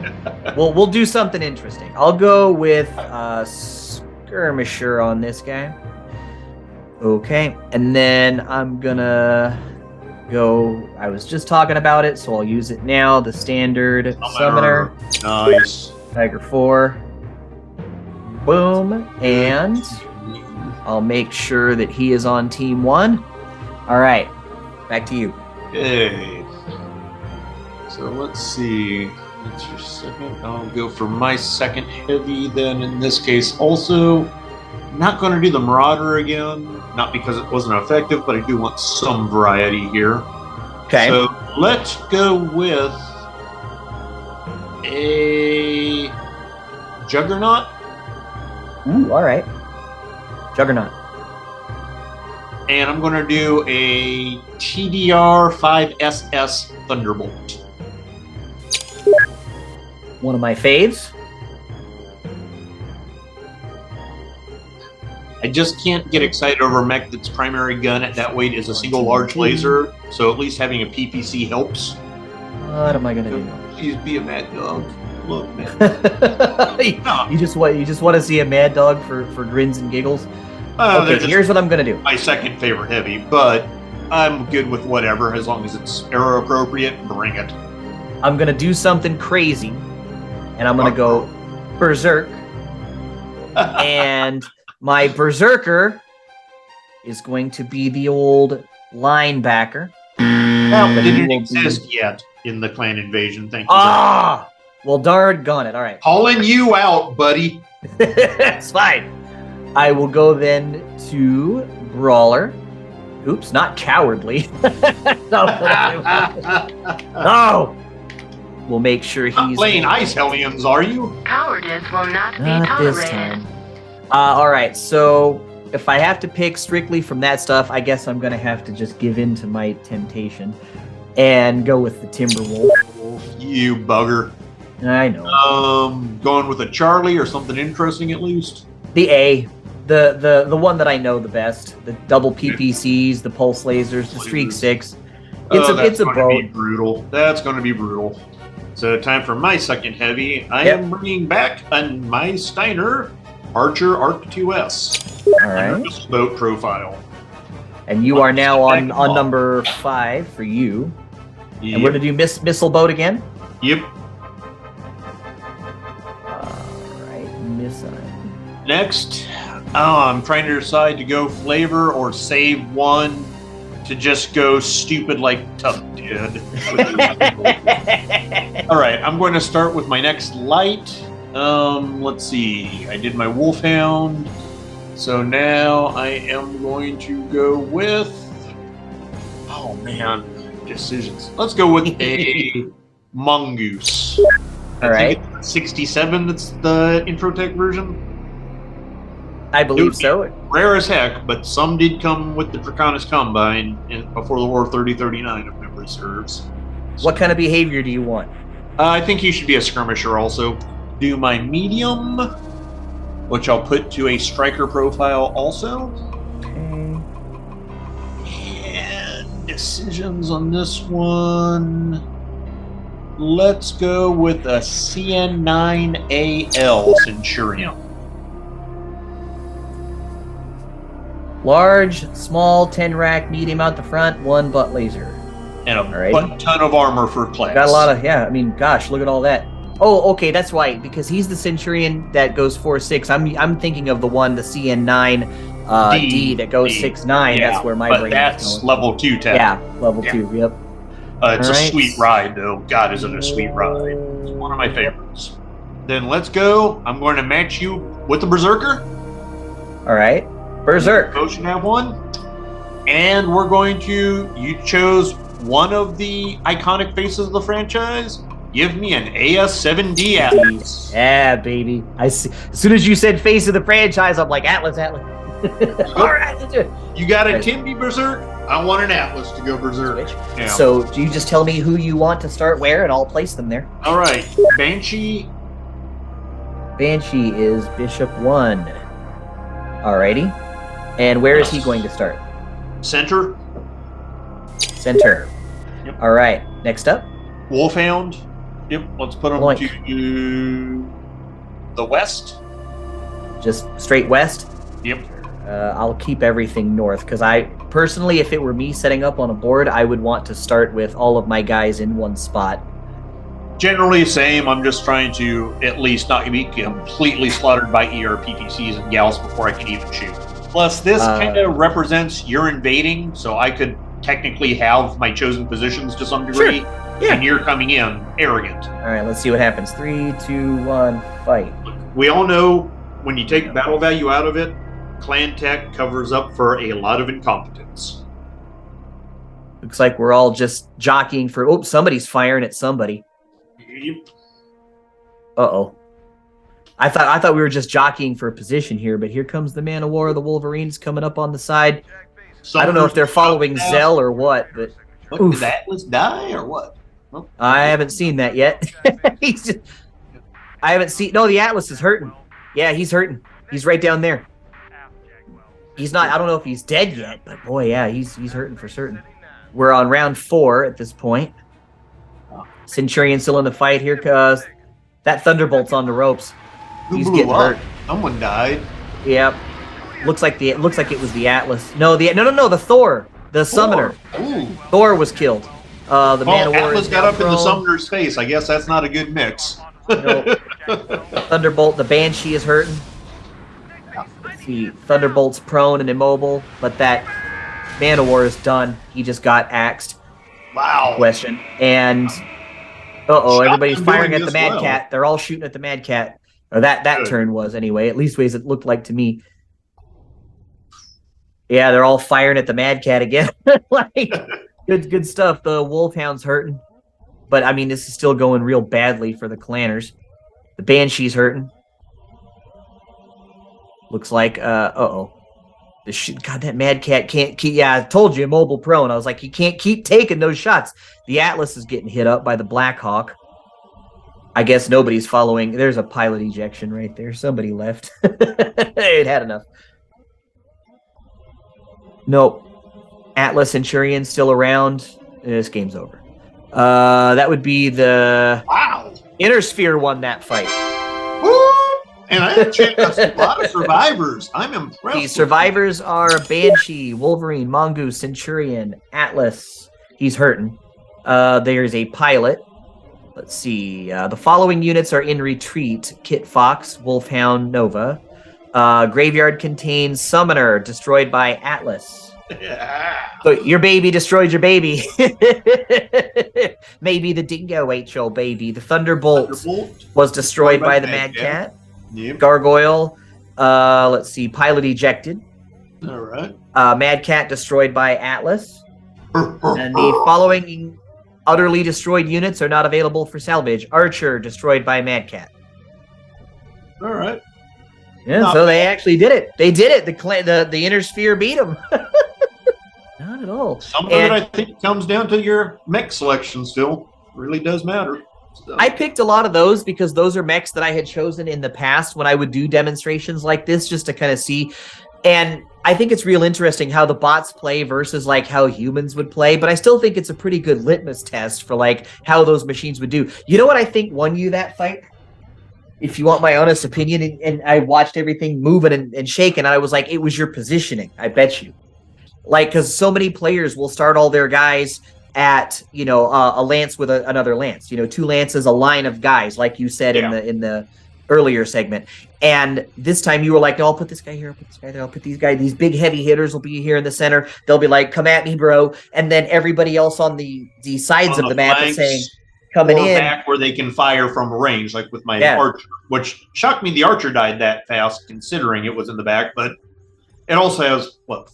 we'll do something interesting. I'll go with Skirmisher on this guy. Okay, and then I'm gonna go, I was just talking about it, so I'll use it now. The standard Summoner. Nice. Tiger 4. Boom. And I'll make sure that he is on team 1. All right. Back to you. Okay. So let's see. That's your second. I'll go for my second heavy then in this case. Also, not going to do the Marauder again. Not because it wasn't effective, but I do want some variety here. Okay. So let's go with a Juggernaut. Ooh, all right. Juggernaut. And I'm going to do a TDR 5SS Thunderbolt. One of my faves. I just can't get excited over a mech that's primary gun at that weight is a single large laser, so at least having a PPC helps. What am I gonna do? Please be a mad dog. Look, man. You just want to see a mad dog for grins and giggles? Okay, here's what I'm gonna do. My second favorite heavy, but I'm good with whatever as long as it's era appropriate. Bring it. I'm gonna do something crazy, and I'm gonna go berserk, and my berserker is going to be the old linebacker. Well, it didn't exist yet in the clan invasion. Thank you. Well, darn it. All right. Calling you out, buddy. It's fine. I will go then to Brawler. Oops, not cowardly. No. We'll make sure Not he's playing Ice Hellions, are you? Cowardice will not be not tolerated. this time. All right, so if I have to pick strictly from that stuff, I guess I'm gonna have to just give in to my temptation and go with the Timberwolf. You bugger. I know. Going with a Charlie or something interesting at least. The A, the one that I know the best. The double PPCs, the pulse lasers, the Streak 6. It's a boat. Be brutal. That's going to be brutal. So time for my second heavy. I am bringing back my Steiner Archer Arc 2S. All right. Boat profile. And you are now on number 5 for you. Yep. And we're going to do missile boat again? Yep. Alright, missile. Next, I'm trying to decide to go flavor or save one to just go stupid like Tuck did. Alright, I'm going to start with my next light. Let's see. I did my Wolfhound. So now I am going to go with... Oh, man. Decisions. Let's go with a Mongoose. All right. 67, that's the Infotech version. I believe so. Rare as heck, but some did come with the Draconis Combine before the War 3039, if memory serves. What kind of behavior do you want? I think he should be a skirmisher also. Do my medium, which I'll put to a striker profile also. Okay. And decisions on this one. Let's go with a CN9AL Centurion. Large, small, 10 rack, medium out the front, 1 butt laser. And a ton of armor for class. Got a lot of, I mean, gosh, look at all that. Oh, okay, that's right, because he's the Centurion that goes 4.6. I'm thinking of the one, the CN9 D that goes 6.9. Yeah, that's where my brain that's is going. level 2 tech. Yeah, level 2, yep. It's a sweet ride, though. God, is it a sweet ride. It's one of my favorites. Then let's go. I'm going to match you with the Berserker. All right. Berserk. Potion have one. And we're going to... You chose one of the iconic faces of the franchise. Give me an AS7D Atlas. Yeah, baby. I see. As soon as you said face of the franchise, I'm like, Atlas. All right, let's do it. You got a Timby Berserk? I want an Atlas to go Berserk. Yeah. So, do you just tell me who you want to start where, and I'll place them there. All right. Banshee. Banshee is Bishop 1. Alrighty. And where is he going to start? Center. Center. Yep. All right. Next up. Wolfhound. Yep. Let's put him Blank. to the west. Just straight west. Yep. I'll keep everything north because I personally, if it were me setting up on a board, I would want to start with all of my guys in one spot. Generally same. I'm just trying to at least not be completely slaughtered by ERPTCs and gals before I can even shoot. Plus, this kind of represents you're invading, so I could technically have my chosen positions to some degree. Sure. Yeah. And you're coming in arrogant. All right, let's see what happens. 3, 2, 1, fight. We all know when you take battle value out of it, clan tech covers up for a lot of incompetence. Looks like we're all just jockeying for. Oh, somebody's firing at somebody. Yep. Uh-oh. I thought we were just jockeying for a position here, but here comes the Man of War, the Wolverines coming up on the side. I don't know if they're following Zell or what, but did the Atlas die or what? Oh. I haven't seen that yet. I haven't seen. No, the Atlas is hurting. Yeah, he's hurting. He's right down there. He's not. I don't know if he's dead yet, but boy, yeah, he's hurting for certain. We're on round 4 at this point. Centurion still in the fight here, cause that Thunderbolt's on the ropes. He's getting hurt. Someone died. Yep. Looks like it was the Atlas. No, the Thor, the Summoner. Ooh. Thor was killed. The Man of War Atlas is got up in the prone. Summoner's face. I guess that's not a good mix. Nope. Thunderbolt, the Banshee is hurting. See, Thunderbolt's prone and immobile, but that Man of War is done. He just got axed. Wow. Question. And everybody's Shotgun firing doing at the this Mad well. Cat. They're all shooting at the Mad Cat. Or that Good. turn was anyway. At least ways it looked like to me. Yeah, they're all firing at the Mad Cat again. Like, good stuff. The Wolfhound's hurting. But, I mean, this is still going real badly for the Clanners. The Banshee's hurting. Looks like, uh-oh. God, that Mad Cat can't keep... Yeah, I told you, mobile prone. I was like, he can't keep taking those shots. The Atlas is getting hit up by the Blackhawk. I guess nobody's following. There's a pilot ejection right there. Somebody left. It had enough. Nope. Atlas Centurion still around. This game's over. That would be the... Wow. Inner Sphere won that fight. Woo! And I have checked a lot of survivors. I'm impressed. The survivors are Banshee, Wolverine, Mongoose, Centurion, Atlas. He's hurting. There's a pilot. Let's see. The following units are in retreat. Kit Fox, Wolfhound, Nova. Graveyard contains Summoner, destroyed by Atlas. Yeah. So your baby destroyed your baby. Maybe the Dingo ate your baby. The Thunderbolt was destroyed by the Mad Cat. Yep. Gargoyle. Let's see. Pilot ejected. All right. Mad Cat destroyed by Atlas. And the following utterly destroyed units are not available for salvage. Archer destroyed by Mad Cat. All right. Yeah, Not so bad. they actually did it. They did it. The Inner Sphere beat them. Not at all. Some of it, I think, comes down to your mech selection still. Really does matter. So. I picked a lot of those because those are mechs that I had chosen in the past when I would do demonstrations like this just to kind of see. And I think it's real interesting how the bots play versus like how humans would play, but I still think it's a pretty good litmus test for like how those machines would do. You know what I think won you that fight? If you want my honest opinion, and I watched everything moving and shaking, and I was like, it was your positioning, I bet you. Like, because so many players will start all their guys at, you know, a lance with another lance. You know, two lances, a line of guys, like you said in the earlier segment. And this time you were like, no, I'll put this guy here, I'll put this guy there, I'll put these guys. These big heavy hitters will be here in the center. They'll be like, come at me, bro. And then everybody else on the sides of the map is saying, coming in back where they can fire from range, like with my Archer, which shocked me the Archer died that fast considering it was in the back, but it also has, what,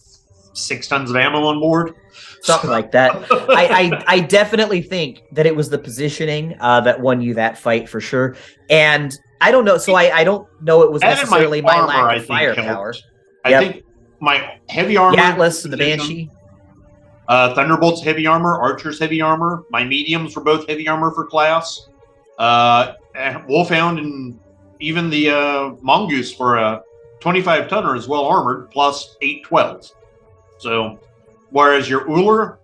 6 tons of ammo on board? Something like that. I definitely think that it was the positioning that won you that fight for sure. And I don't know, so I don't know it was necessarily my lack of firepower. I think my heavy armor... The Atlas and the Banshee. Thunderbolt's heavy armor, Archer's heavy armor. My mediums were both heavy armor for class. Wolfhound and even the Mongoose for a 25-tonner is well armored, plus 8 12s. So, whereas your Uller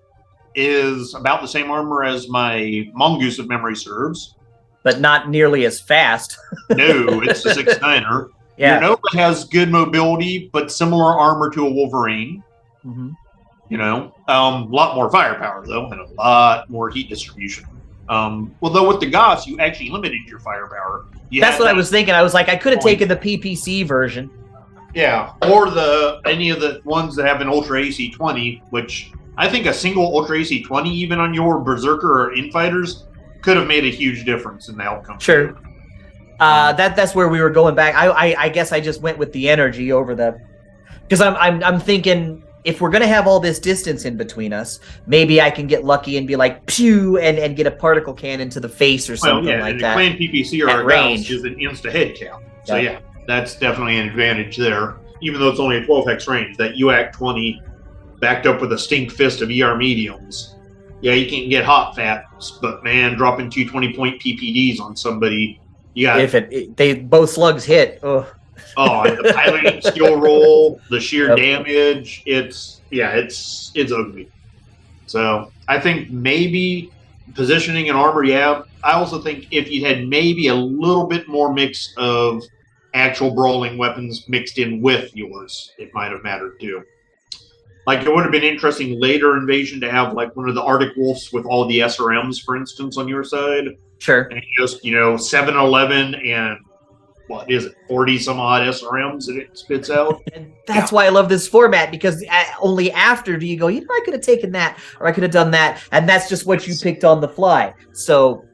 is about the same armor as my Mongoose, if memory serves. But not nearly as fast. No, it's a 6-9er. Yeah. Your Nova has good mobility, but similar armor to a Wolverine. Mm-hmm. You know, a lot more firepower, though, and a lot more heat distribution. Although with the Goths, you actually limited your firepower. That's what I was thinking. I was like, I could have taken the PPC version. Yeah, or any of the ones that have an Ultra AC 20, which I think a single Ultra AC 20, even on your Berserker or Infighters, could have made a huge difference in the outcome. Sure. That's where we were going back. I guess I just went with the energy over the, because I'm thinking if we're gonna have all this distance in between us, maybe I can get lucky and be like pew and get a particle cannon to the face or something like that. Clan PPC or range is an insta head count, so yeah, that's definitely an advantage there. Even though it's only a 12x range, that UAC 20 backed up with a stink fist of ER mediums. Yeah, you can get hot fats, but man, dropping 220-point PPDs on somebody, you got if they both slugs hit. Ugh. Oh, and the piloting skill roll, the sheer damage, it's ugly. So I think maybe positioning and armor, yeah. I also think if you had maybe a little bit more mix of actual brawling weapons mixed in with yours, it might have mattered too. Like, it would have been interesting later invasion to have like one of the Arctic Wolves with all the SRMs, for instance, on your side. Sure. And just, 7-11 and what is it, 40 some odd SRMs that it spits out. And that's why I love this format, because only after do you go, I could have taken that, or I could have done that, and that's just what you picked on the fly. So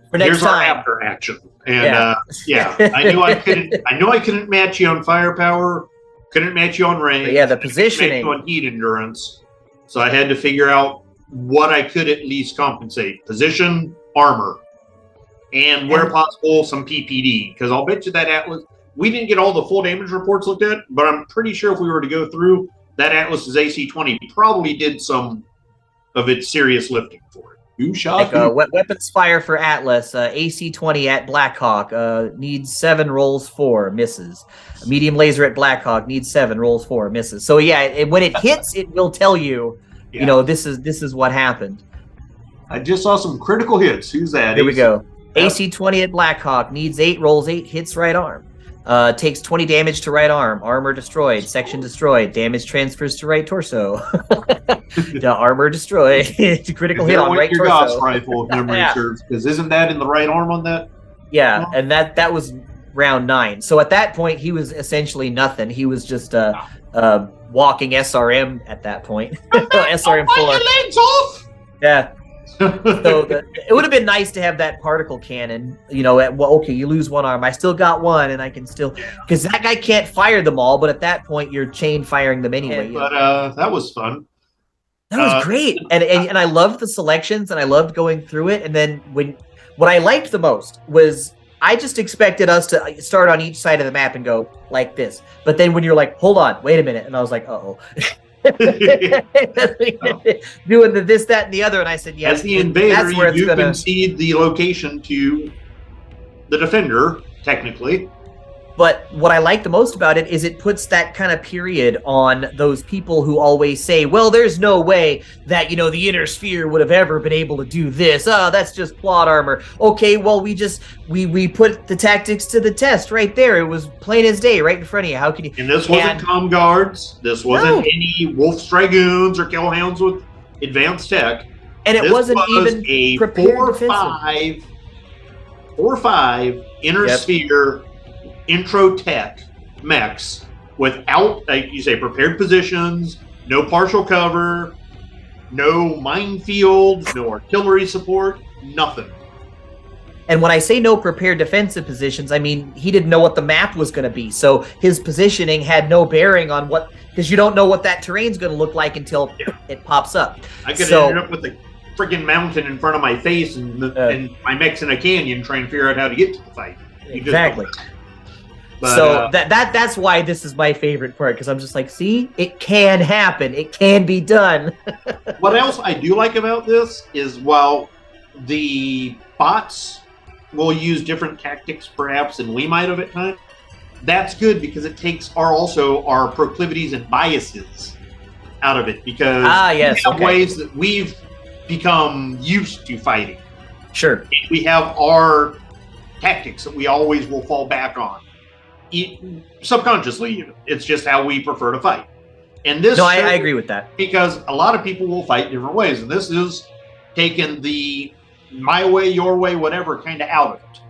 for next Here's time, our after action. And I knew I couldn't match you on firepower, couldn't match you on range. But yeah, the couldn't positioning. match you on heat endurance. So I had to figure out what I could at least compensate: position, armor, and where possible, some PPD. Because I'll bet you that Atlas. We didn't get all the full damage reports looked at, but I'm pretty sure if we were to go through, that Atlas's AC-20 probably did some of its serious lifting for it. Who shot? Like weapons fire for Atlas, AC-20 at Blackhawk needs 7, rolls 4, misses. A medium laser at Blackhawk needs 7, rolls 4, misses. So yeah, when it hits, it will tell you, you know, this is what happened. I just saw some critical hits. Who's that? Here we go. Yep. AC-20 at Blackhawk needs 8, rolls 8, hits right arm. Takes 20 damage to right arm. Armor destroyed. Section destroyed. Damage transfers to right torso. The armor destroyed. Critical hit on right your torso. Gauss rifle, if memory serves, because isn't that in the right arm on that? Yeah, and that was round 9. So at that point, he was essentially nothing. He was just walking SRM at that point. SRM 4. Your legs off! Yeah. So it would have been nice to have that particle cannon, you know, okay, you lose one arm, I still got one, and I can still, because that guy can't fire them all, but at that point you're chain firing them anyway. But that was fun. That was great, and I loved the selections, and I loved going through it. And then what I liked the most was I just expected us to start on each side of the map and go like this, but then when you're like, hold on, wait a minute, and I was like, uh-oh. Doing the this, that, and the other, and I said, "Yes." As the invader, that's where you concede the location to the defender, technically. But what I like the most about it is it puts that kind of period on those people who always say, well, there's no way that, you know, the inner sphere would have ever been able to do this. Oh, that's just plot armor. Okay, well, we put the tactics to the test right there. It was plain as day right in front of you. How can you? And this wasn't comm guards. This wasn't any Wolf's Dragoons or Killhounds with advanced tech. And it wasn't even a prepared 4-5 inner sphere intro tech mechs without, like you say, prepared positions, no partial cover, no minefield, no artillery support, nothing. And when I say no prepared defensive positions, I mean he didn't know what the map was going to be. So his positioning had no bearing on what, because you don't know what that terrain's going to look like until it pops up. I could have ended up with a freaking mountain in front of my face and my mech's in a canyon trying to figure out how to get to the fight. Exactly. But, so that's why this is my favorite part, because I'm just like, see, it can happen. It can be done. What else I do like about this is while the bots will use different tactics perhaps than we might have at times, that's good because it takes our proclivities and biases out of it, because we have ways that we've become used to fighting. Sure. We have our tactics that we always will fall back on. Subconsciously, even. It's just how we prefer to fight. And this, I agree with that, because a lot of people will fight different ways, and this is taking the my way, your way, whatever kind of out of it.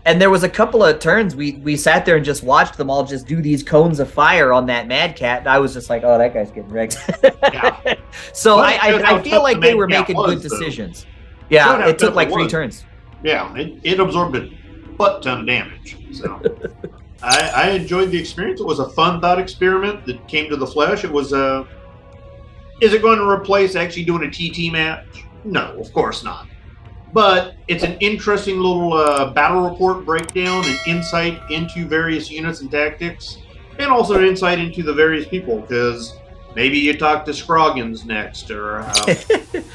And there was a couple of turns we sat there and just watched them all just do these cones of fire on that Mad Cat, and I was just like, oh, that guy's getting wrecked. Yeah. So I feel like they were making good decisions. Yeah, it took like 3 turns. Yeah, it absorbed a butt ton of damage. So I enjoyed the experience. It was a fun thought experiment that came to the flesh. It was is it going to replace actually doing a TT match? No, of course not. But it's an interesting little battle report breakdown and insight into various units and tactics, and also an insight into the various people, because maybe you talk to Scroggins next, or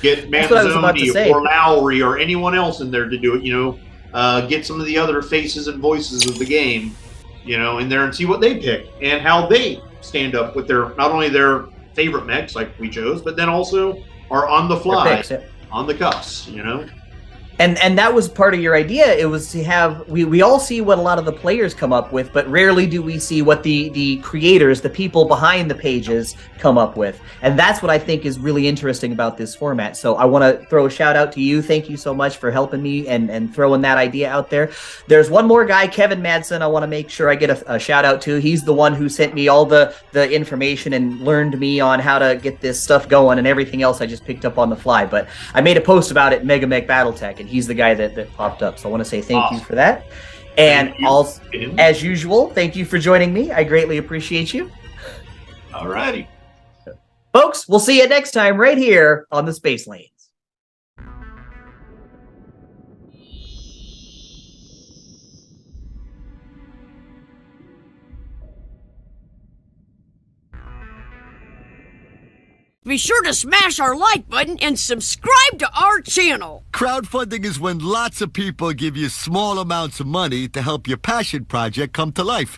get Manzoni or Lowry or anyone else in there to do it, you know, get some of the other faces and voices of the game, you know, in there and see what they pick and how they stand up with their, not only their favorite mechs like we chose, but then also are on the fly, on the cuffs, you know. And that was part of your idea. It was to have, we all see what a lot of the players come up with, but rarely do we see what the creators, the people behind the pages come up with. And that's what I think is really interesting about this format. So I want to throw a shout out to you. Thank you so much for helping me and throwing that idea out there. There's one more guy, Kevin Madsen, I want to make sure I get a shout out to. He's the one who sent me all the information and learned me on how to get this stuff going, and everything else I just picked up on the fly. But I made a post about it in MegaMek Battletech, and he's the guy that popped up. So I want to say thank you for that. And also, as usual, thank you for joining me. I greatly appreciate you. All righty. Folks, we'll see you next time right here on the Space Lanes. Be sure to smash our like button and subscribe to our channel. Crowdfunding is when lots of people give you small amounts of money to help your passion project come to life.